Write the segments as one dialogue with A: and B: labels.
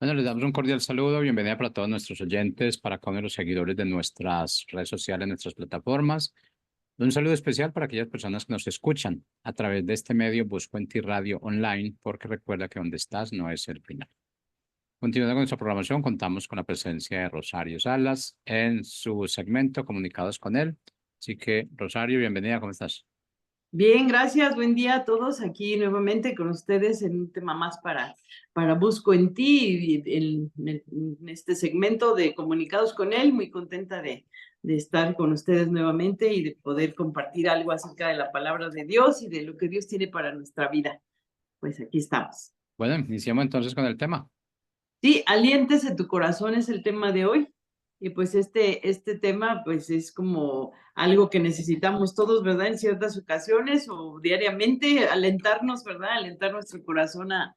A: Bueno, les damos un cordial saludo, bienvenida para todos nuestros oyentes, para cada uno de los seguidores de nuestras redes sociales, nuestras plataformas. Un saludo especial para aquellas personas que nos escuchan a través de este medio Busco en Ti Radio Online, porque recuerda que donde estás no es el final. Continuando con nuestra programación, contamos con la presencia de Rosario Salas en su segmento Comunicados con él. Así que, Rosario, bienvenida, ¿cómo estás?
B: Bien, gracias. Buen día a todos aquí nuevamente con ustedes en un tema más para Busco en Ti, y en este segmento de Comunicados con él. Muy contenta de estar con ustedes nuevamente y de poder compartir algo acerca de la palabra de Dios y de lo que Dios tiene para nuestra vida. Pues aquí estamos.
A: Bueno, iniciamos entonces con el tema.
B: Sí, aliéntese tu corazón es el tema de hoy. Y pues este tema pues es como algo que necesitamos todos, ¿verdad? En ciertas ocasiones o diariamente, alentarnos, ¿verdad? Alentar nuestro corazón a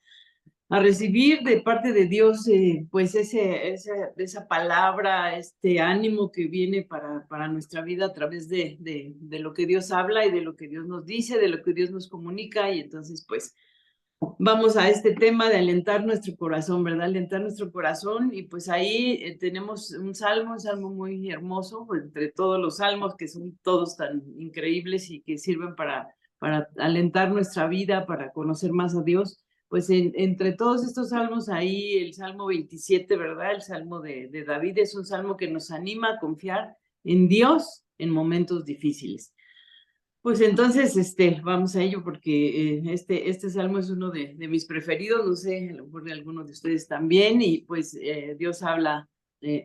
B: recibir de parte de Dios, pues esa palabra, este ánimo que viene para nuestra vida a través de lo que Dios habla y de lo que Dios nos dice, de lo que Dios nos comunica. Y entonces, pues, vamos a este tema de alentar nuestro corazón, ¿verdad? Alentar nuestro corazón y pues ahí tenemos un salmo muy hermoso, pues, entre todos los salmos que son todos tan increíbles y que sirven para alentar nuestra vida, para conocer más a Dios. Pues entre todos estos salmos ahí el Salmo 27, ¿verdad? El Salmo de David es un salmo que nos anima a confiar en Dios en momentos difíciles. Pues entonces, vamos a ello porque este salmo es uno de mis preferidos, no sé, a lo mejor de algunos de ustedes también, y pues Dios habla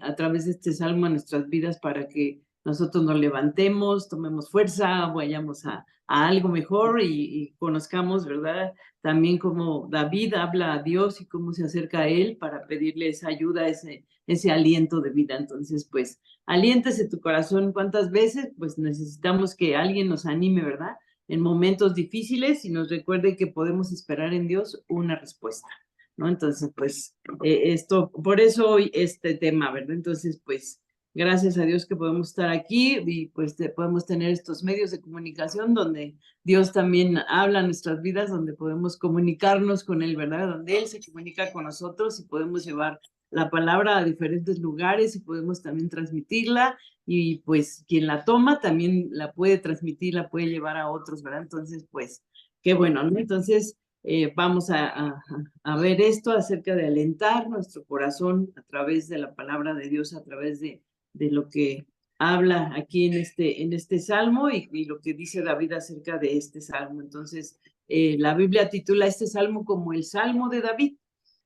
B: a través de este salmo a nuestras vidas para que nosotros nos levantemos, tomemos fuerza, vayamos a algo mejor y conozcamos, ¿verdad? También cómo David habla a Dios y cómo se acerca a él para pedirle esa ayuda, ese aliento de vida. Entonces, pues, aliéntese tu corazón. ¿Cuántas veces? Pues necesitamos que alguien nos anime, ¿verdad? En momentos difíciles y nos recuerde que podemos esperar en Dios una respuesta, ¿no? Entonces, pues, por eso hoy este tema, ¿verdad? Entonces, pues, gracias a Dios que podemos estar aquí y pues podemos tener estos medios de comunicación donde Dios también habla en nuestras vidas, donde podemos comunicarnos con Él, ¿verdad? Donde Él se comunica con nosotros y podemos llevar la palabra a diferentes lugares y podemos también transmitirla y pues quien la toma también la puede transmitir, la puede llevar a otros, ¿verdad? Entonces, pues, qué bueno, ¿no? Entonces, vamos a ver esto acerca de alentar nuestro corazón a través de la palabra de Dios, a través de lo que habla aquí en este salmo y lo que dice David acerca de este salmo. Entonces, la Biblia titula este salmo como el Salmo de David,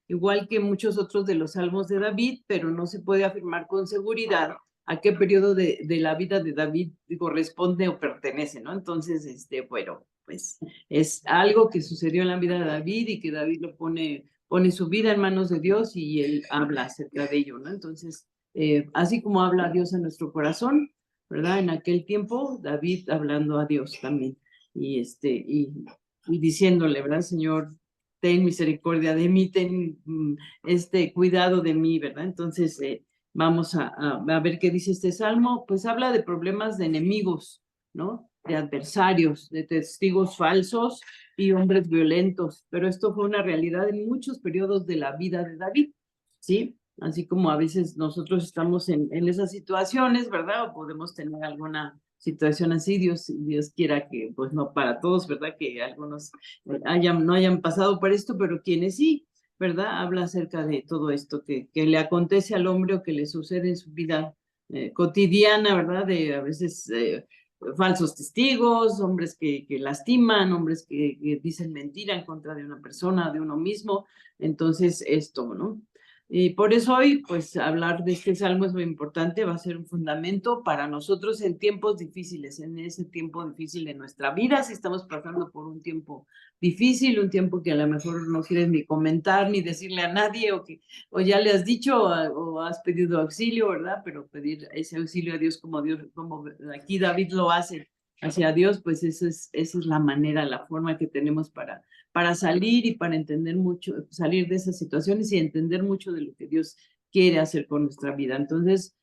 B: igual que muchos otros de los salmos de David, pero no se puede afirmar con seguridad a qué periodo de la vida de David corresponde o pertenece, ¿no? Entonces, bueno, pues es algo que sucedió en la vida de David y que David pone su vida en manos de Dios y él habla acerca de ello, ¿no? Entonces, así como habla Dios en nuestro corazón, ¿verdad? En aquel tiempo, David hablando a Dios también y diciéndole, ¿verdad? Señor, ten misericordia de mí, ten cuidado de mí, ¿verdad? Entonces, vamos a ver qué dice este salmo. Pues habla de problemas de enemigos, ¿no? De adversarios, de testigos falsos y hombres violentos. Pero esto fue una realidad en muchos periodos de la vida de David, ¿sí? Así como a veces nosotros estamos en esas situaciones, ¿verdad? O podemos tener alguna situación así, Dios quiera que, pues no para todos, ¿verdad? Que algunos no hayan pasado por esto, pero quienes sí, ¿verdad? Habla acerca de todo esto que le acontece al hombre o que le sucede en su vida cotidiana, ¿verdad? De a veces falsos testigos, hombres que lastiman, hombres que dicen mentira en contra de una persona, de uno mismo. Entonces, esto, ¿no? Y por eso hoy, pues, hablar de este salmo es muy importante, va a ser un fundamento para nosotros en tiempos difíciles, en ese tiempo difícil de nuestra vida, si estamos pasando por un tiempo difícil, un tiempo que a lo mejor no quieres ni comentar, ni decirle a nadie, o ya le has dicho, o has pedido auxilio, ¿verdad? Pero pedir ese auxilio a Dios, como aquí David lo hace hacia Dios, pues esa es la manera, la forma que tenemos para salir y para entender mucho, salir de esas situaciones y entender mucho de lo que Dios quiere hacer con nuestra vida. Entonces,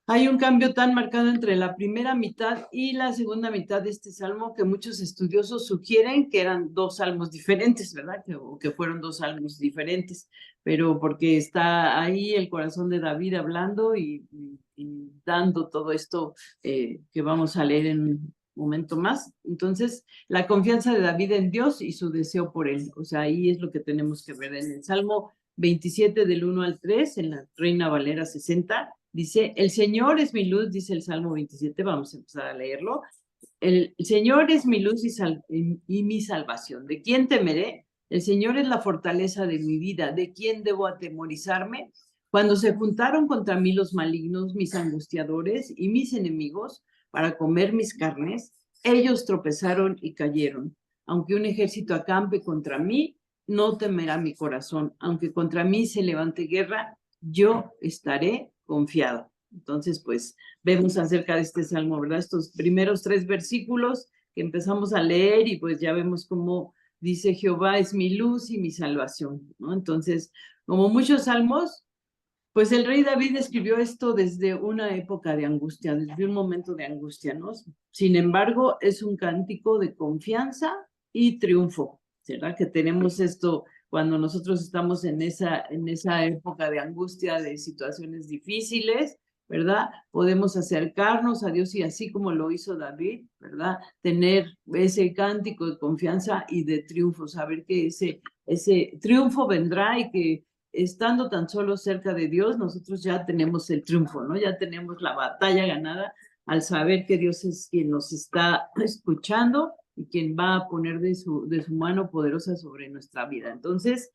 B: Hay un cambio tan marcado entre la primera mitad y la segunda mitad de este salmo que muchos estudiosos sugieren que eran dos salmos diferentes, ¿verdad? O que fueron dos salmos diferentes, pero porque está ahí el corazón de David hablando y dando todo esto que vamos a leer en un momento más. Entonces, la confianza de David en Dios y su deseo por él. O sea, ahí es lo que tenemos que ver en el Salmo 27 del 1 al 3, en la Reina Valera 60. Dice, el Señor es mi luz, dice el Salmo 27, vamos a empezar a leerlo. El Señor es mi luz y mi salvación. ¿De quién temeré? El Señor es la fortaleza de mi vida. ¿De quién debo atemorizarme? Cuando se juntaron contra mí los malignos, mis angustiadores y mis enemigos para comer mis carnes, ellos tropezaron y cayeron. Aunque un ejército acampe contra mí, no temerá mi corazón. Aunque contra mí se levante guerra, yo estaré confiado. Entonces, pues, vemos acerca de este salmo, ¿verdad? Estos primeros 3 versículos que empezamos a leer y pues ya vemos cómo dice Jehová es mi luz y mi salvación, ¿no? Entonces, como muchos salmos, pues el rey David escribió esto desde una época de angustia, desde un momento de angustia, ¿no? Sin embargo, es un cántico de confianza y triunfo, ¿verdad? Que tenemos esto cuando nosotros estamos en esa época de angustia, de situaciones difíciles, ¿verdad? Podemos acercarnos a Dios y así como lo hizo David, ¿verdad? Tener ese cántico de confianza y de triunfo, saber que ese triunfo vendrá y que estando tan solo cerca de Dios, nosotros ya tenemos el triunfo, ¿no? Ya tenemos la batalla ganada al saber que Dios es quien nos está escuchando y quien va a poner de su mano poderosa sobre nuestra vida. Entonces,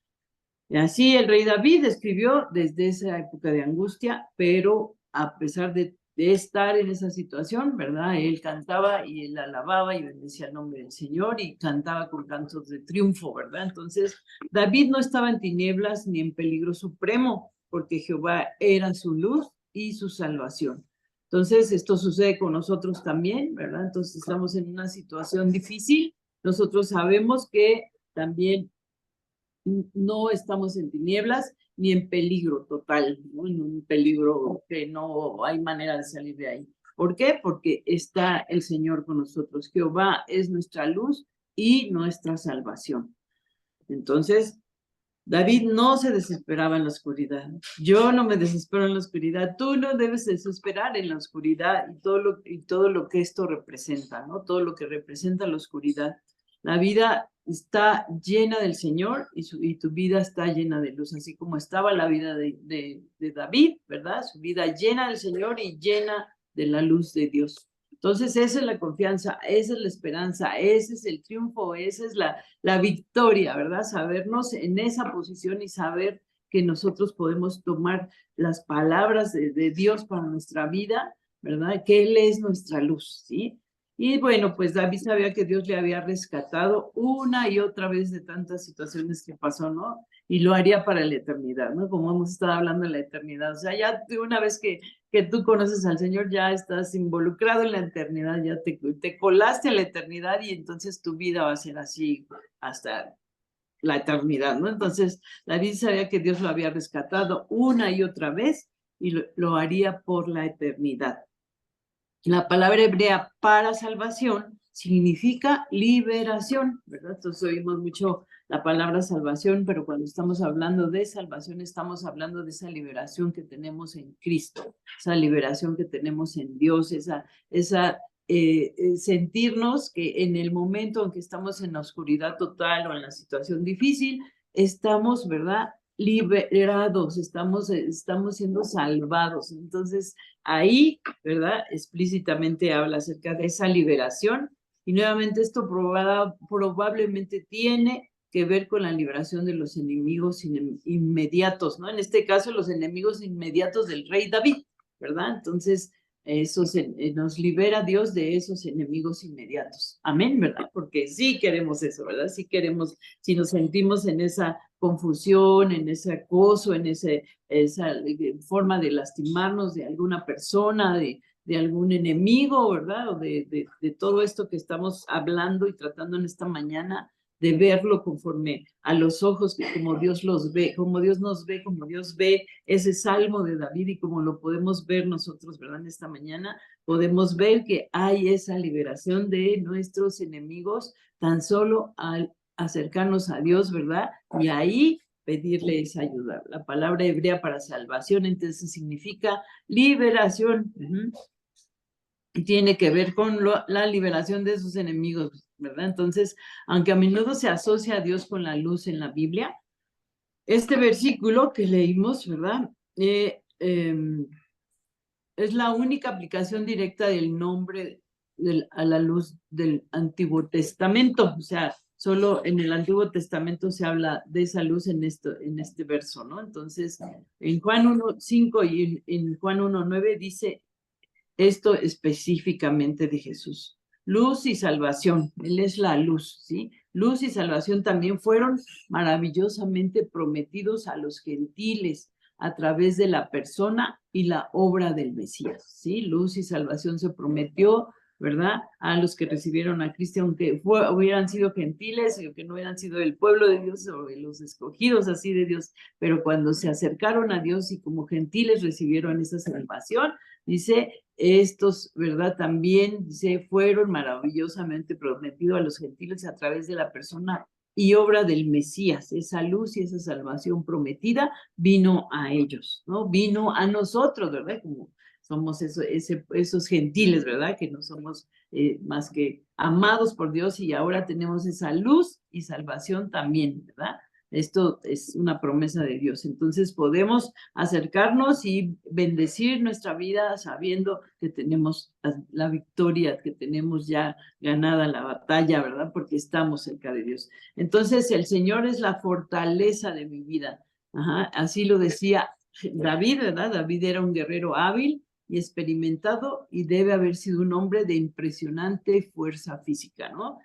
B: así el rey David escribió desde esa época de angustia, pero a pesar de estar en esa situación, ¿verdad? Él cantaba y él alababa y bendecía el nombre del Señor y cantaba con cantos de triunfo, ¿verdad? Entonces, David no estaba en tinieblas ni en peligro supremo, porque Jehová era su luz y su salvación. Entonces, esto sucede con nosotros también, ¿verdad? Entonces, estamos en una situación difícil. Nosotros sabemos que también no estamos en tinieblas ni en peligro total, ¿no? En un peligro que no hay manera de salir de ahí. ¿Por qué? Porque está el Señor con nosotros. Jehová es nuestra luz y nuestra salvación. Entonces, David no se desesperaba en la oscuridad. Yo no me desespero en la oscuridad. Tú no debes desesperar en la oscuridad y todo lo que esto representa, ¿no? Todo lo que representa la oscuridad. La vida está llena del Señor y tu vida está llena de luz, así como estaba la vida de David, ¿verdad? Su vida llena del Señor y llena de la luz de Dios. Entonces, esa es la confianza, esa es la esperanza, ese es el triunfo, esa es la victoria, ¿verdad? Sabernos en esa posición y saber que nosotros podemos tomar las palabras de Dios para nuestra vida, ¿verdad? Que Él es nuestra luz, ¿sí? Y bueno, pues David sabía que Dios le había rescatado una y otra vez de tantas situaciones que pasó, ¿no? Y lo haría para la eternidad, ¿no? Como hemos estado hablando de la eternidad. O sea, ya una vez que tú conoces al Señor, ya estás involucrado en la eternidad, ya te colaste a la eternidad y entonces tu vida va a ser así hasta la eternidad, ¿no? Entonces, David sabía que Dios lo había rescatado una y otra vez y lo haría por la eternidad. La palabra hebrea para salvación significa liberación, ¿verdad? Entonces oímos mucho la palabra salvación, pero cuando estamos hablando de salvación, estamos hablando de esa liberación que tenemos en Cristo, esa liberación que tenemos en Dios, esa sentirnos que en el momento en que estamos en la oscuridad total o en la situación difícil, estamos, ¿verdad? Liberados, estamos siendo salvados. Entonces, ahí, ¿verdad? Explícitamente habla acerca de esa liberación y nuevamente esto probablemente tiene que ver con la liberación de los enemigos inmediatos, ¿no? En este caso, los enemigos inmediatos del rey David, ¿verdad? Entonces, eso nos libera Dios de esos enemigos inmediatos. Amén, ¿verdad? Porque sí queremos eso, ¿verdad? Sí queremos, si nos sentimos en esa confusión, en ese acoso, en esa forma de lastimarnos de alguna persona, de algún enemigo, ¿verdad? O de todo esto que estamos hablando y tratando en esta mañana, de verlo conforme a los ojos, que como Dios los ve, como Dios nos ve, como Dios ve ese salmo de David y como lo podemos ver nosotros, ¿verdad? En esta mañana podemos ver que hay esa liberación de nuestros enemigos tan solo al acercarnos a Dios, ¿verdad? Y ahí pedirle esa ayuda. La palabra hebrea para salvación entonces significa liberación. Y tiene que ver con la liberación de sus enemigos, ¿verdad? Entonces, aunque a menudo se asocia a Dios con la luz en la Biblia, este versículo que leímos, ¿verdad? Es la única aplicación directa del nombre a la luz del Antiguo Testamento. O sea, solo en el Antiguo Testamento se habla de esa luz en este verso, ¿no? Entonces, en Juan 1:5 y en Juan 1:9 dice esto específicamente de Jesús. Luz y salvación, Él es la luz, ¿sí? Luz y salvación también fueron maravillosamente prometidos a los gentiles a través de la persona y la obra del Mesías, ¿sí? Luz y salvación se prometió, ¿verdad? A los que recibieron a Cristo, aunque hubieran sido gentiles, o que no hubieran sido del pueblo de Dios o de los escogidos así de Dios, pero cuando se acercaron a Dios y como gentiles recibieron esa salvación, dice, estos, ¿verdad? También, dice, fueron maravillosamente prometidos a los gentiles a través de la persona y obra del Mesías. Esa luz y esa salvación prometida vino a ellos, ¿no? Vino a nosotros, ¿verdad? Como somos esos gentiles, ¿verdad? Que no somos más que amados por Dios y ahora tenemos esa luz y salvación también, ¿verdad? Esto es una promesa de Dios. Entonces podemos acercarnos y bendecir nuestra vida sabiendo que tenemos la victoria, que tenemos ya ganada la batalla, ¿verdad? Porque estamos cerca de Dios. Entonces el Señor es la fortaleza de mi vida. Ajá, así lo decía David, ¿verdad? David era un guerrero hábil y experimentado y debe haber sido un hombre de impresionante fuerza física, ¿no?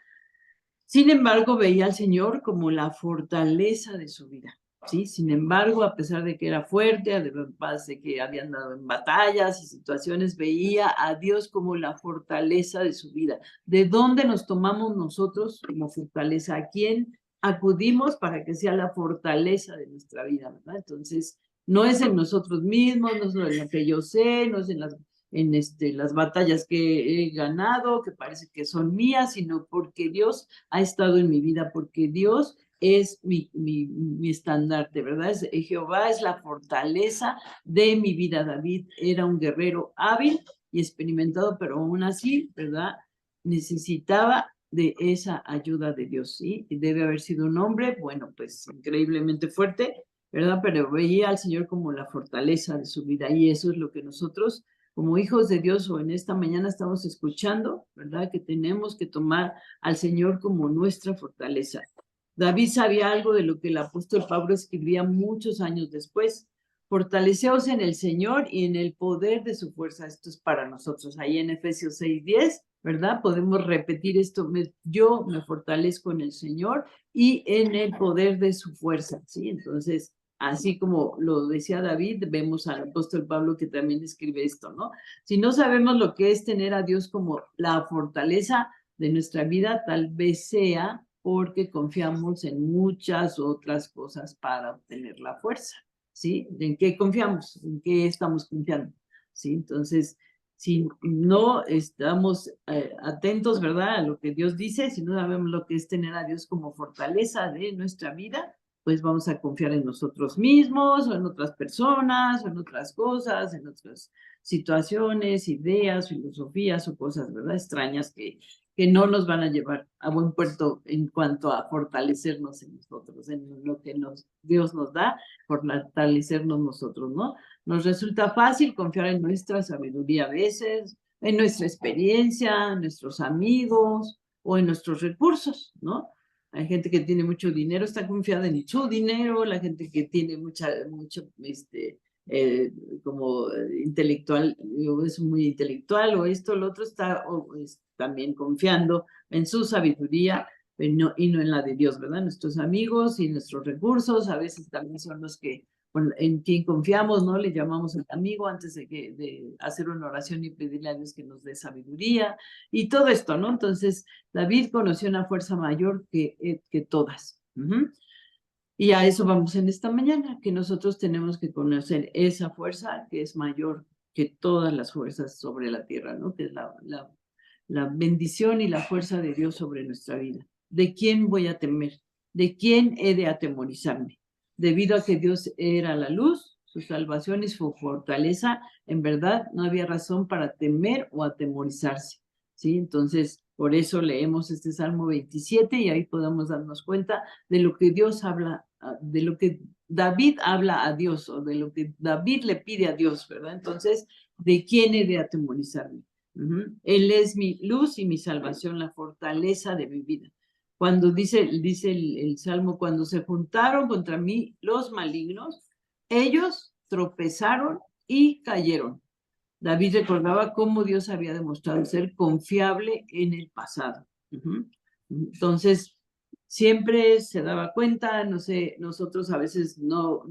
B: Sin embargo, veía al Señor como la fortaleza de su vida, ¿sí? Sin embargo, a pesar de que era fuerte, además de que había andado en batallas y situaciones, veía a Dios como la fortaleza de su vida. ¿De dónde nos tomamos nosotros como fortaleza? ¿A quién acudimos para que sea la fortaleza de nuestra vida, ¿verdad? Entonces, no es en nosotros mismos, no es en lo que yo sé, no es en las batallas que he ganado, que parece que son mías, sino porque Dios ha estado en mi vida, porque Dios es mi estandarte, ¿verdad? Jehová es la fortaleza de mi vida. David era un guerrero hábil y experimentado, pero aún así, ¿verdad? Necesitaba de esa ayuda de Dios, ¿sí? Y debe haber sido un hombre, bueno, pues increíblemente fuerte, ¿verdad? Pero veía al Señor como la fortaleza de su vida y eso es lo que nosotros como hijos de Dios o en esta mañana estamos escuchando, ¿verdad? Que tenemos que tomar al Señor como nuestra fortaleza. David sabía algo de lo que el apóstol Pablo escribía muchos años después. Fortaleceos en el Señor y en el poder de su fuerza. Esto es para nosotros. Ahí en Efesios 6:10, ¿verdad? Podemos repetir esto. Yo me fortalezco en el Señor y en el poder de su fuerza, ¿sí? Entonces, así como lo decía David, vemos al apóstol Pablo que también escribe esto, ¿no? Si no sabemos lo que es tener a Dios como la fortaleza de nuestra vida, tal vez sea porque confiamos en muchas otras cosas para obtener la fuerza, ¿sí? ¿En qué confiamos? ¿En qué estamos confiando? ¿Sí? Entonces, si no estamos atentos, ¿verdad? A lo que Dios dice, si no sabemos lo que es tener a Dios como fortaleza de nuestra vida, pues vamos a confiar en nosotros mismos o en otras personas o en otras cosas, en otras situaciones, ideas, filosofías o cosas, ¿verdad? Extrañas que no nos van a llevar a buen puerto en cuanto a fortalecernos en nosotros, en lo que Dios nos da, fortalecernos nosotros, ¿no? Nos resulta fácil confiar en nuestra sabiduría a veces, en nuestra experiencia, en nuestros amigos o en nuestros recursos, ¿no? Hay gente que tiene mucho dinero, está confiada en su dinero, la gente que tiene mucho, como intelectual, o es muy intelectual, o esto, lo otro, está también confiando en su sabiduría y no en la de Dios, ¿verdad? Nuestros amigos y nuestros recursos a veces también son los que en quien confiamos, ¿no? Le llamamos al amigo antes de hacer una oración y pedirle a Dios que nos dé sabiduría y todo esto, ¿no? Entonces, David conoció una fuerza mayor que todas. Y a eso vamos en esta mañana, que nosotros tenemos que conocer esa fuerza que es mayor que todas las fuerzas sobre la tierra, ¿no? Que es la bendición y la fuerza de Dios sobre nuestra vida. ¿De quién voy a temer? ¿De quién he de atemorizarme? Debido a que Dios era la luz, su salvación y su fortaleza, en verdad no había razón para temer o atemorizarse, ¿sí? Entonces, por eso leemos este Salmo 27 y ahí podemos darnos cuenta de lo que Dios habla, de lo que David habla a Dios o de lo que David le pide a Dios, ¿verdad? Entonces, ¿de quién he de atemorizarme? Él es mi luz y mi salvación, la fortaleza de mi vida. Cuando dice el Salmo, cuando se juntaron contra mí los malignos, ellos tropezaron y cayeron. David recordaba cómo Dios había demostrado ser confiable en el pasado. Entonces, siempre se daba cuenta, no sé, nosotros a veces no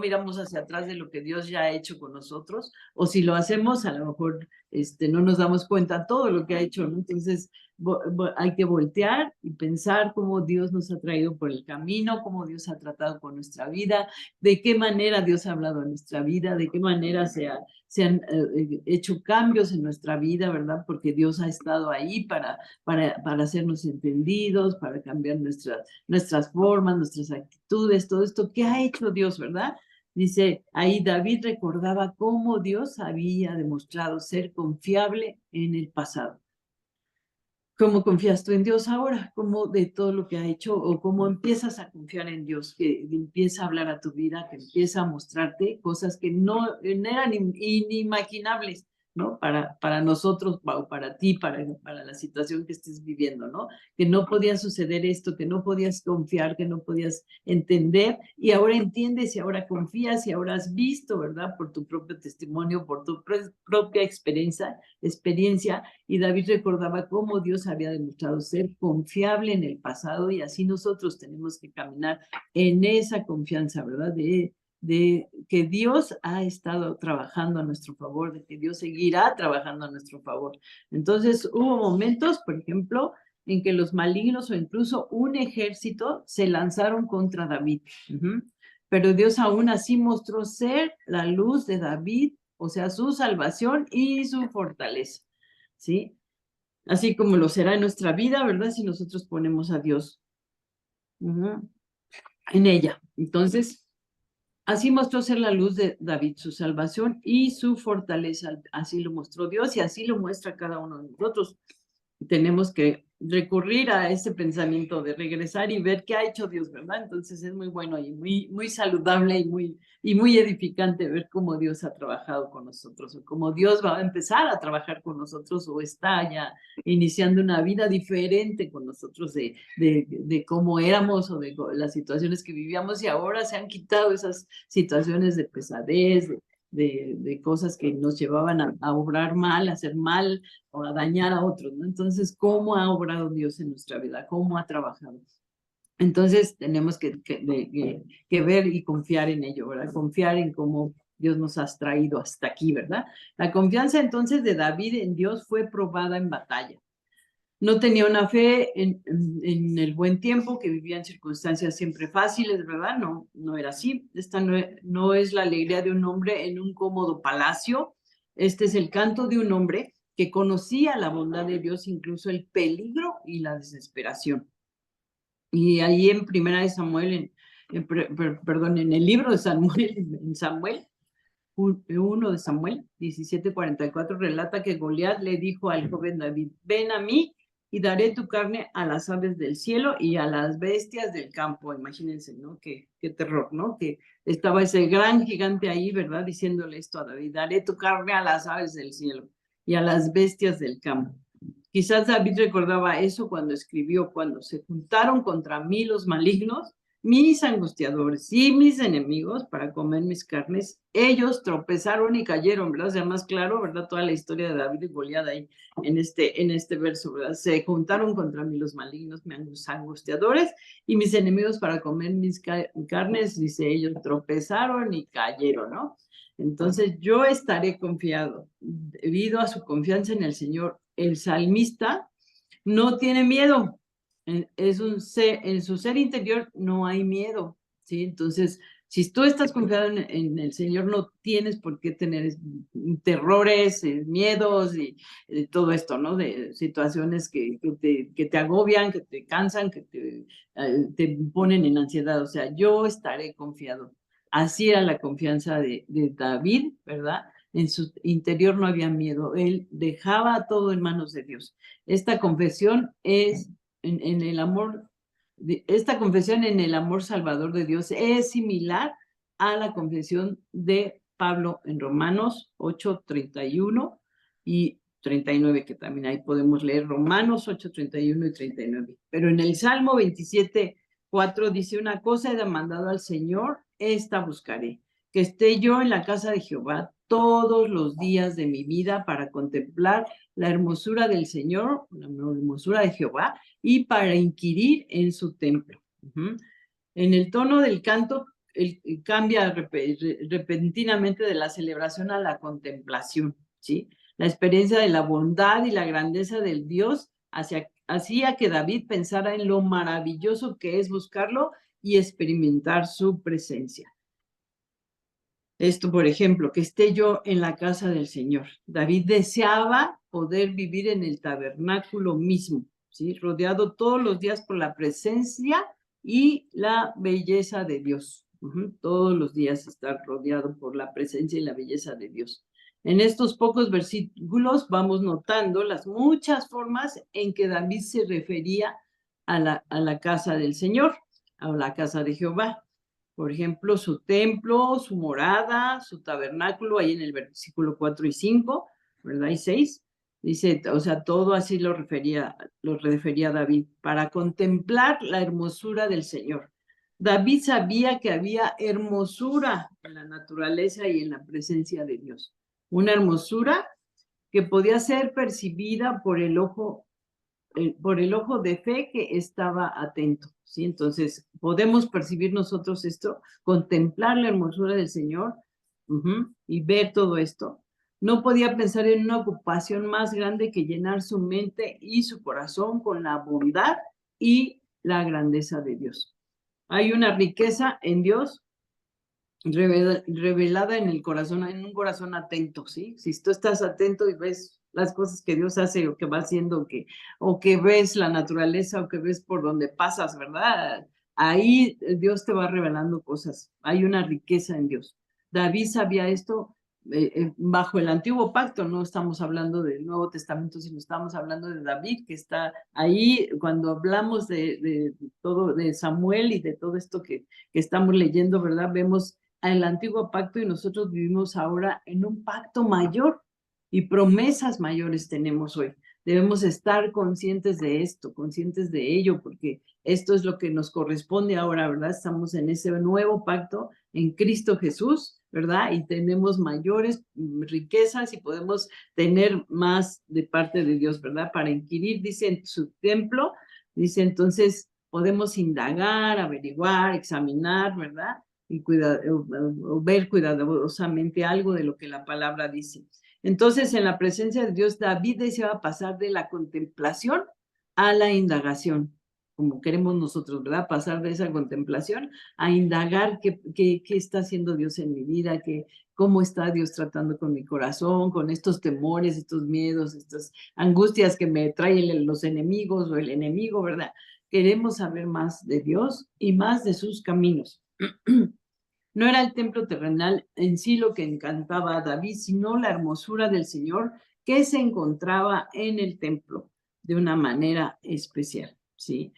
B: miramos hacia atrás de lo que Dios ya ha hecho con nosotros, o si lo hacemos, a lo mejor no nos damos cuenta de todo lo que ha hecho, ¿no? Entonces, hay que voltear y pensar cómo Dios nos ha traído por el camino, cómo Dios ha tratado con nuestra vida, de qué manera Dios ha hablado en nuestra vida, de qué manera se han hecho cambios en nuestra vida, ¿verdad? Porque Dios ha estado ahí para hacernos entendidos, para cambiar nuestras formas, nuestras actitudes, todo esto. ¿Qué ha hecho Dios, verdad? Dice, ahí David recordaba cómo Dios había demostrado ser confiable en el pasado. ¿Cómo confías tú en Dios ahora? ¿Cómo de todo lo que ha hecho o cómo empiezas a confiar en Dios? Que empieza a hablar a tu vida, que empieza a mostrarte cosas que no eran inimaginables, ¿no? Para nosotros o para ti, para la situación que estés viviendo, ¿no? Que no podía suceder esto, que no podías confiar, que no podías entender y ahora entiendes y ahora confías y ahora has visto, ¿verdad? Por tu propio testimonio, por tu propia experiencia, y David recordaba cómo Dios había demostrado ser confiable en el pasado y así nosotros tenemos que caminar en esa confianza, ¿verdad? De que Dios ha estado trabajando a nuestro favor, de que Dios seguirá trabajando a nuestro favor. Entonces hubo momentos, por ejemplo, en que los malignos o incluso un ejército se lanzaron contra David. Pero Dios aún así mostró ser la luz de David, o sea, su salvación y su fortaleza, ¿sí? Así como lo será en nuestra vida, ¿verdad? Si nosotros ponemos a Dios en ella. Entonces, así mostró ser la luz de David, su salvación y su fortaleza. Así lo mostró Dios y así lo muestra cada uno de nosotros. Tenemos que recurrir a ese pensamiento de regresar y ver qué ha hecho Dios, ¿verdad? Entonces es muy bueno y muy saludable y muy edificante ver cómo Dios ha trabajado con nosotros o cómo Dios va a empezar a trabajar con nosotros o está ya iniciando una vida diferente con nosotros de cómo éramos o de las situaciones que vivíamos y ahora se han quitado esas situaciones de pesadez, de cosas que nos llevaban a obrar mal, a hacer mal o a dañar a otros, ¿no? Entonces, ¿cómo ha obrado Dios en nuestra vida? ¿Cómo ha trabajado? Entonces, tenemos que ver y confiar en ello, ¿verdad? Confiar en cómo Dios nos ha traído hasta aquí, ¿verdad? La confianza entonces de David en Dios fue probada en batalla. No tenía una fe en el buen tiempo, que vivía en circunstancias siempre fáciles, ¿verdad? No era así. Esta no es la alegría de un hombre en un cómodo palacio. Este es el canto de un hombre que conocía la bondad de Dios, incluso el peligro y la desesperación. Y ahí en Primera de Samuel, en el libro de Samuel, 1 de Samuel 17:44 relata que Goliat le dijo al joven David, ven a mí y daré tu carne a las aves del cielo y a las bestias del campo. Imagínense, ¿no? Qué terror, ¿no? Que estaba ese gran gigante ahí, ¿verdad? Diciéndole esto a David, daré tu carne a las aves del cielo y a las bestias del campo. Quizás David recordaba eso cuando escribió, cuando se juntaron contra mí los malignos, mis angustiadores y mis enemigos para comer mis carnes, ellos tropezaron y cayeron, ¿verdad? O sea, más claro, ¿verdad? Toda la historia de David y Goliat ahí en este verso, ¿verdad? Se juntaron contra mí los malignos, mis angustiadores y mis enemigos para comer mis carnes, dice, ellos tropezaron y cayeron, ¿no? Entonces yo estaré confiado debido a su confianza en el Señor. El salmista no tiene miedo. En su ser interior no hay miedo, ¿sí? Entonces, si tú estás confiado en el Señor, no tienes por qué tener terrores, miedos y todo esto, ¿no? De situaciones que te agobian, que te cansan, que te ponen en ansiedad. O sea, yo estaré confiado. Así era la confianza de David, ¿verdad? En su interior no había miedo. Él dejaba todo en manos de Dios. Esta confesión es en el amor, esta confesión en el amor salvador de Dios es similar a la confesión de Pablo en Romanos 8, 31 y 39, que también ahí podemos leer Romanos 8, 31 y 39. Pero en el Salmo 27, 4 dice: una cosa he demandado al Señor, esta buscaré, que esté yo en la casa de Jehová todos los días de mi vida para contemplar la hermosura del Señor, la hermosura de Jehová, y para inquirir en su templo. En el tono del canto, cambia repentinamente de la celebración a la contemplación, ¿sí? La experiencia de la bondad y la grandeza del Dios hacía que David pensara en lo maravilloso que es buscarlo y experimentar su presencia. Esto, por ejemplo, que esté yo en la casa del Señor. David deseaba poder vivir en el tabernáculo mismo, ¿sí? Rodeado todos los días por la presencia y la belleza de Dios. Todos los días estar rodeado por la presencia y la belleza de Dios. En estos pocos versículos vamos notando las muchas formas en que David se refería a la casa del Señor, a la casa de Jehová. Por ejemplo, su templo, su morada, su tabernáculo, ahí en el versículo 4 y 5, ¿verdad? Y 6, dice, o sea, todo así lo refería David, para contemplar la hermosura del Señor. David sabía que había hermosura en la naturaleza y en la presencia de Dios. Una hermosura que podía ser percibida por el ojo de fe que estaba atento, ¿sí? Entonces, podemos percibir nosotros esto, contemplar la hermosura del Señor y ver todo esto. No podía pensar en una ocupación más grande que llenar su mente y su corazón con la bondad y la grandeza de Dios. Hay una riqueza en Dios revelada en el corazón, en un corazón atento, ¿sí? Si tú estás atento y ves las cosas que Dios hace o que va haciendo, o que ves la naturaleza o que ves por donde pasas, ¿verdad? Ahí Dios te va revelando cosas. Hay una riqueza en Dios. David sabía esto bajo el antiguo pacto, no estamos hablando del Nuevo Testamento, sino estamos hablando de David, que está ahí cuando hablamos de todo, de Samuel y de todo esto que estamos leyendo, ¿verdad? Vemos al antiguo pacto y nosotros vivimos ahora en un pacto mayor y promesas mayores tenemos hoy. Debemos estar conscientes de esto, conscientes de ello, porque esto es lo que nos corresponde ahora, ¿verdad? Estamos en ese nuevo pacto en Cristo Jesús, ¿verdad? Y tenemos mayores riquezas y podemos tener más de parte de Dios, ¿verdad? Para inquirir, dice, en su templo, dice, entonces podemos indagar, averiguar, examinar, ¿verdad? Y ver cuidadosamente algo de lo que la palabra dice. Entonces, en la presencia de Dios, David deseaba pasar de la contemplación a la indagación, como queremos nosotros, ¿verdad? Pasar de esa contemplación a indagar qué está haciendo Dios en mi vida, cómo está Dios tratando con mi corazón, con estos temores, estos miedos, estas angustias que me traen los enemigos o el enemigo, ¿verdad? Queremos saber más de Dios y más de sus caminos. No era el templo terrenal en sí lo que encantaba a David, sino la hermosura del Señor que se encontraba en el templo de una manera especial, ¿sí?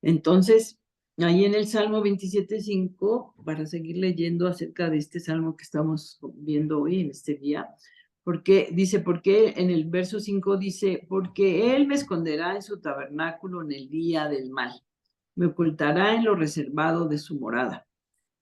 B: Entonces, ahí en el Salmo 27:5, para seguir leyendo acerca de este salmo que estamos viendo hoy en este día, porque en el verso 5 dice, porque Él me esconderá en su tabernáculo en el día del mal. me ocultará en lo reservado de su morada.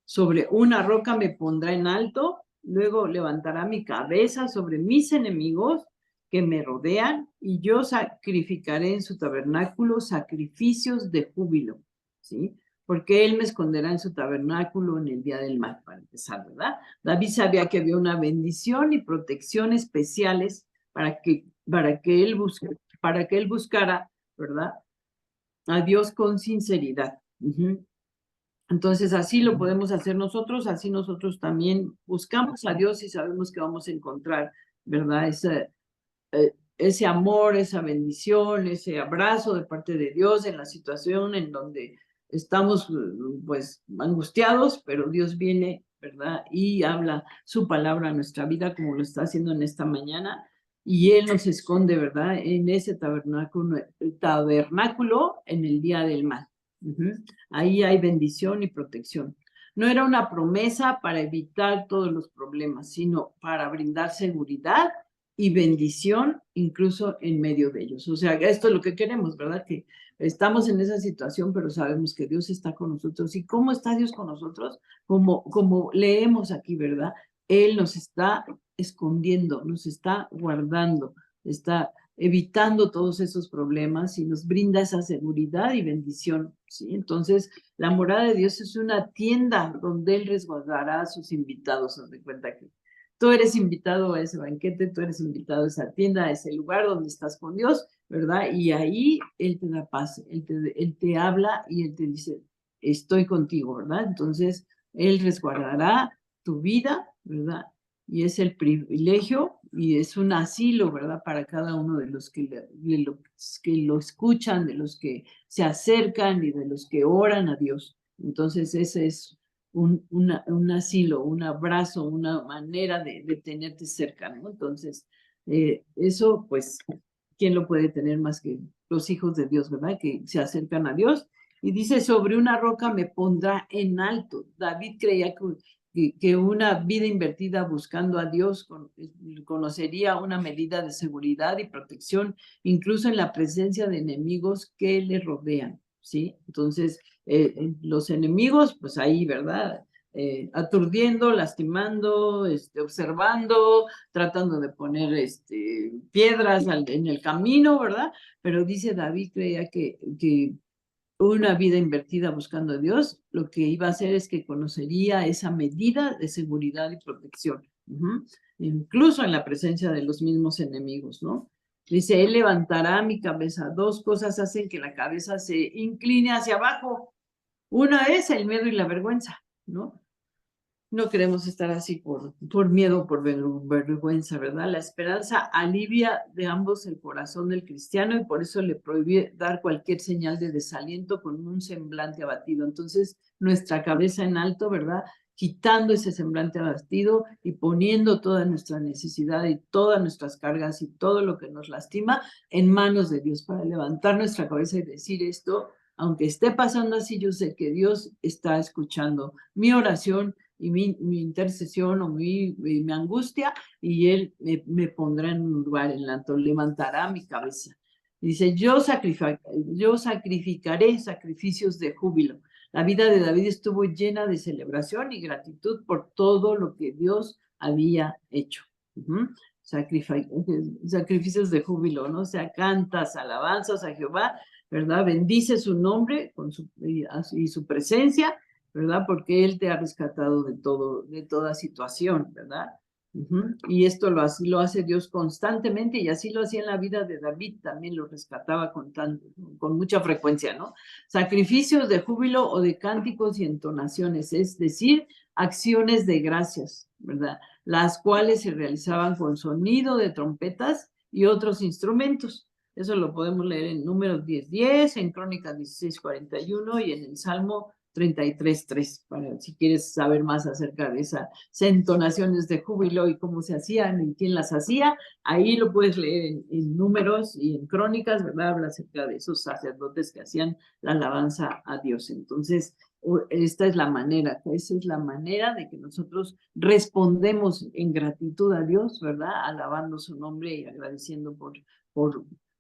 B: Sobre una roca me pondrá en alto, luego levantará mi cabeza sobre mis enemigos que me rodean, y yo sacrificaré en su tabernáculo sacrificios de júbilo, ¿sí? Porque él me esconderá en su tabernáculo en el día del mal, para empezar, ¿verdad? David sabía que había una bendición y protección especiales para que él buscara, ¿verdad?, a Dios con sinceridad. Entonces, así lo podemos hacer nosotros, así nosotros también buscamos a Dios y sabemos que vamos a encontrar, ¿verdad?, ese amor, esa bendición, ese abrazo de parte de Dios en la situación en donde estamos, pues, angustiados, pero Dios viene, ¿verdad?, y habla su palabra a nuestra vida como lo está haciendo en esta mañana, y Él nos esconde, ¿verdad?, en ese tabernáculo en el día del mal. Ahí hay bendición y protección. No era una promesa para evitar todos los problemas, sino para brindar seguridad y bendición incluso en medio de ellos. O sea, esto es lo que queremos, ¿verdad? Que estamos en esa situación, pero sabemos que Dios está con nosotros. ¿Y cómo está Dios con nosotros? Como leemos aquí, ¿verdad? Él nos está escondiendo, nos está guardando, está evitando todos esos problemas y nos brinda esa seguridad y bendición, ¿sí? Entonces, la morada de Dios es una tienda donde Él resguardará a sus invitados. Se de cuenta que tú eres invitado a ese banquete, tú eres invitado a esa tienda, a ese lugar donde estás con Dios, ¿verdad? Y ahí Él te da paz, Él te habla y Él te dice, estoy contigo, ¿verdad? Entonces, Él resguardará tu vida, ¿verdad? Y es el privilegio y es un asilo, ¿verdad?, para cada uno de los que lo escuchan, de los que se acercan y de los que oran a Dios. Entonces, ese es un asilo, un abrazo, una manera de tenerte cerca, ¿no? Entonces, eso, pues, ¿quién lo puede tener más que los hijos de Dios, ¿verdad?, que se acercan a Dios? Y dice, sobre una roca me pondrá en alto. David creía que una vida invertida buscando a Dios conocería una medida de seguridad y protección, incluso en la presencia de enemigos que le rodean, ¿sí? Entonces, los enemigos, pues ahí, ¿verdad?, aturdiendo, lastimando, observando, tratando de poner piedras en el camino, ¿verdad? Pero dice David, creía que una vida invertida buscando a Dios, lo que iba a hacer es que conocería esa medida de seguridad y protección, incluso en la presencia de los mismos enemigos, ¿no? Dice, Él levantará mi cabeza. Dos cosas hacen que la cabeza se incline hacia abajo. Una es el miedo y la vergüenza, ¿no? No queremos estar así por miedo, por vergüenza, ¿verdad? La esperanza alivia de ambos el corazón del cristiano y por eso le prohíbe dar cualquier señal de desaliento con un semblante abatido. Entonces, nuestra cabeza en alto, ¿verdad?, quitando ese semblante abatido y poniendo toda nuestra necesidad y todas nuestras cargas y todo lo que nos lastima en manos de Dios para levantar nuestra cabeza y decir esto, aunque esté pasando así, yo sé que Dios está escuchando mi oración y mi intercesión o mi angustia, y Él me pondrá en un lugar en alto, levantará mi cabeza. Dice, yo sacrificaré sacrificios de júbilo. La vida de David estuvo llena de celebración y gratitud por todo lo que Dios había hecho. Sacrificios de júbilo, ¿no? O sea, cantas alabanzas a Jehová, ¿verdad? Bendice su nombre y su presencia, ¿verdad? Porque Él te ha rescatado de toda situación, ¿verdad? Y esto lo hace Dios constantemente, y así lo hacía en la vida de David, también lo rescataba con mucha frecuencia, ¿no? Sacrificios de júbilo o de cánticos y entonaciones, es decir, acciones de gracias, ¿verdad?, las cuales se realizaban con sonido de trompetas y otros instrumentos. Eso lo podemos leer en Números 10:10, en Crónicas 16:41 y en el Salmo 33:3, para si quieres saber más acerca de esas entonaciones de júbilo y cómo se hacían y quién las hacía. Ahí lo puedes leer en Números y en Crónicas, ¿verdad? Habla acerca de esos sacerdotes que hacían la alabanza a Dios. Entonces, esa es la manera de que nosotros respondemos en gratitud a Dios, ¿verdad? Alabando su nombre y agradeciendo por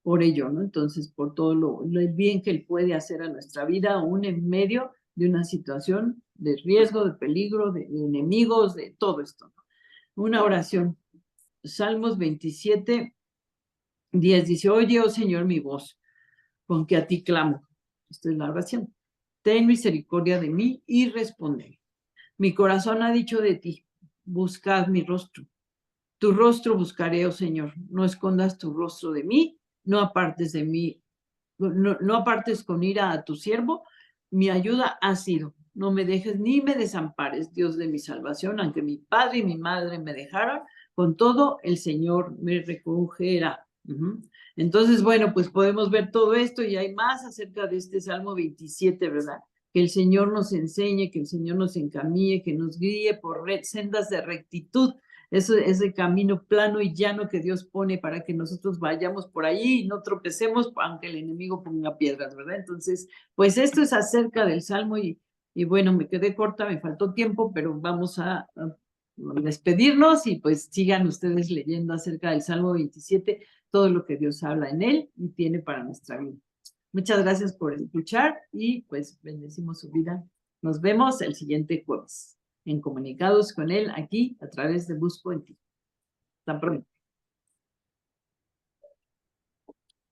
B: por ello, ¿no? Entonces, por todo el bien que Él puede hacer a nuestra vida, aún en medio de una situación de riesgo, de peligro, de enemigos, de todo esto, ¿no? Una oración. Salmos 27, 10 dice, oye, oh Señor, mi voz, con que a ti clamo. Esta es la oración. Ten misericordia de mí y responde. Mi corazón ha dicho de ti, buscad mi rostro. Tu rostro buscaré, oh Señor, no escondas tu rostro de mí, no apartes de mí, no apartes con ira a tu siervo, mi ayuda ha sido, no me dejes ni me desampares, Dios de mi salvación, aunque mi padre y mi madre me dejaran, con todo el Señor me recogerá. Entonces, bueno, pues podemos ver todo esto y hay más acerca de este Salmo 27, ¿verdad? Que el Señor nos enseñe, que el Señor nos encamine, que nos guíe por sendas de rectitud, ese camino plano y llano que Dios pone para que nosotros vayamos por ahí y no tropecemos, aunque el enemigo ponga piedras, ¿verdad? Entonces, pues esto es acerca del Salmo y bueno, me quedé corta, me faltó tiempo, pero vamos a despedirnos y pues sigan ustedes leyendo acerca del Salmo 27, todo lo que Dios habla en él y tiene para nuestra vida. Muchas gracias por escuchar y pues bendecimos su vida. Nos vemos el siguiente jueves en Comunicados con Él aquí a través de Busco en Ti. Hasta pronto.